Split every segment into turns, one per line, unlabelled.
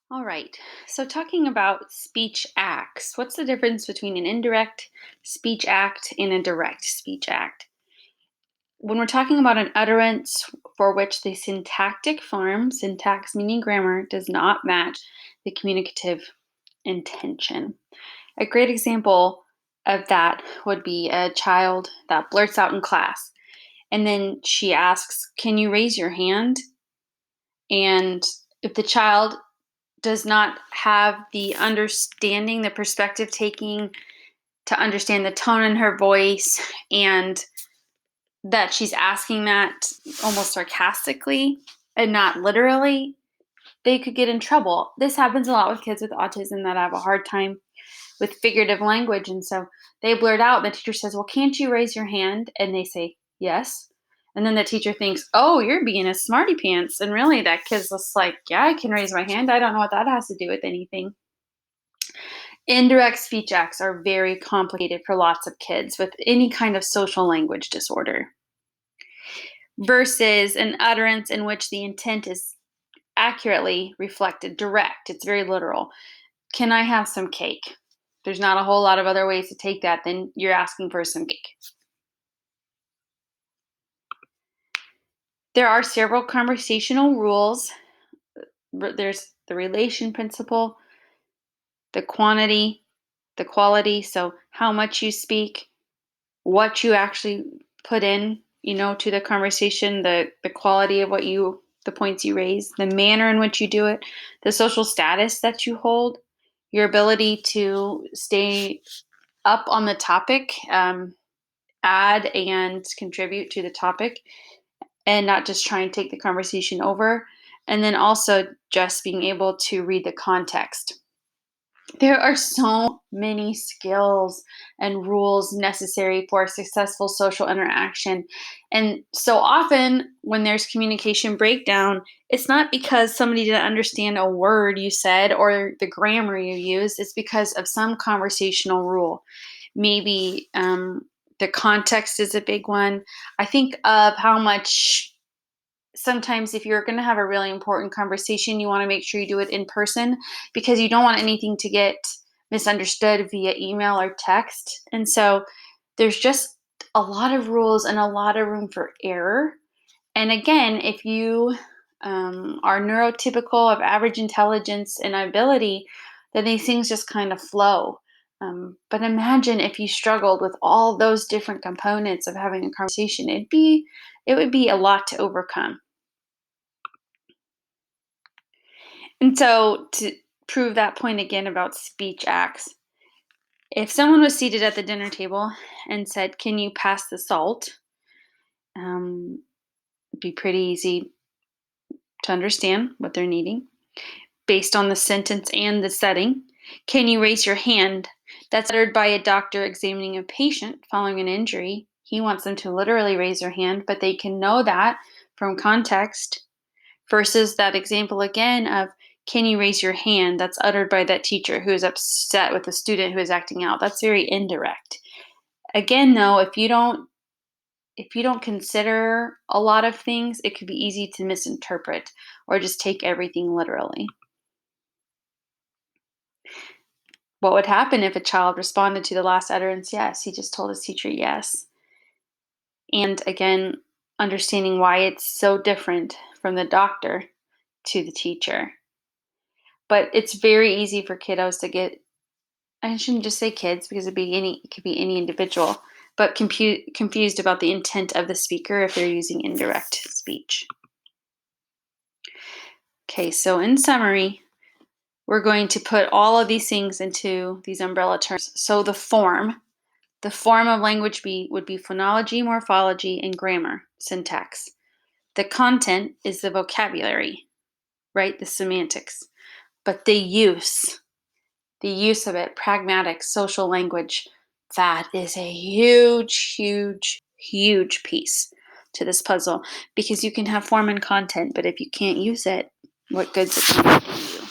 All right. So, talking about speech acts, what's the difference between an indirect speech act and a direct speech act? When we're talking about an utterance for which the syntactic form, syntax meaning grammar, does not match the communicative intention. A great example of that would be a child that blurts out in class and then she asks, "Can you raise your hand?" And if the child does not have the understanding, the perspective taking to understand the tone in her voice and that she's asking that almost sarcastically and not literally, they could get in trouble. This happens a lot with kids with autism that have a hard time with figurative language. And so they blurt out, the teacher says, "Well, can't you raise your hand?" And they say, "Yes." And then the teacher thinks, "Oh, you're being a smarty pants." And really, that kid's just like, "Yeah, I can raise my hand. I don't know what that has to do with anything." Indirect speech acts are very complicated for lots of kids with any kind of social language disorder versus an utterance in which the intent is accurately reflected, direct. It's very literal. "Can I have some cake?" There's not a whole lot of other ways to take that than you're asking for some cake. There are several conversational rules. There's the relation principle, the quantity, the quality. So, how much you speak, what you actually put in, to the conversation, the quality of the points you raise, the manner in which you do it, the social status that you hold, your ability to stay up on the topic, add and contribute to the topic, and not just try and take the conversation over. And then also just being able to read the context. There are so many skills and rules necessary for a successful social interaction. And so often, when there's communication breakdown, it's not because somebody didn't understand a word you said or the grammar you used, it's because of some conversational rule. Maybe the context is a big one. I think of how much sometimes if you're going to have a really important conversation, you want to make sure you do it in person because you don't want anything to get misunderstood via email or text. And so there's just a lot of rules and a lot of room for error. And again, if you are neurotypical of average intelligence and ability, then these things just kind of flow. But imagine if you struggled with all those different components of having a conversation. It would be a lot to overcome. And so, to prove that point again about speech acts, if someone was seated at the dinner table and said, "Can you pass the salt?" It'd be pretty easy to understand what they're needing based on the sentence and the setting. "Can you raise your hand?" That's uttered by a doctor examining a patient following an injury. He wants them to literally raise their hand, but they can know that from context. Versus that example again of, "Can you raise your hand?" That's uttered by that teacher who is upset with the student who is acting out. That's very indirect. Again, though, if you don't consider a lot of things, it could be easy to misinterpret or just take everything literally. What would happen if a child responded to the last utterance yes? He just told his teacher yes. And again, understanding why it's so different from the doctor to the teacher. But it's very easy for kiddos to get, I shouldn't just say kids because it could be any individual, but confused about the intent of the speaker if they're using indirect speech. Okay, so in summary, we're going to put all of these things into these umbrella terms. So the form of language would be phonology, morphology, and grammar, syntax. The content is the vocabulary, right? The semantics. But the use of it, pragmatic, social language, that is a huge, huge, huge piece to this puzzle because you can have form and content, but if you can't use it, what good's it going to do you?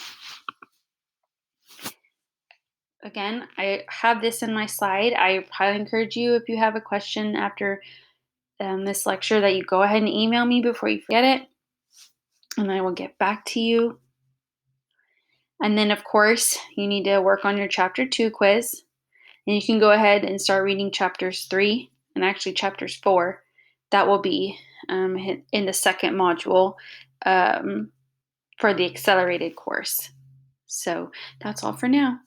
Again, I have this in my slide. I highly encourage you, if you have a question after this lecture, that you go ahead and email me before you forget it, and I will get back to you. And then, of course, you need to work on your chapter 2 quiz. And you can go ahead and start reading chapters 3 and actually chapters 4. That will be in the second module um, for the accelerated course. So that's all for now.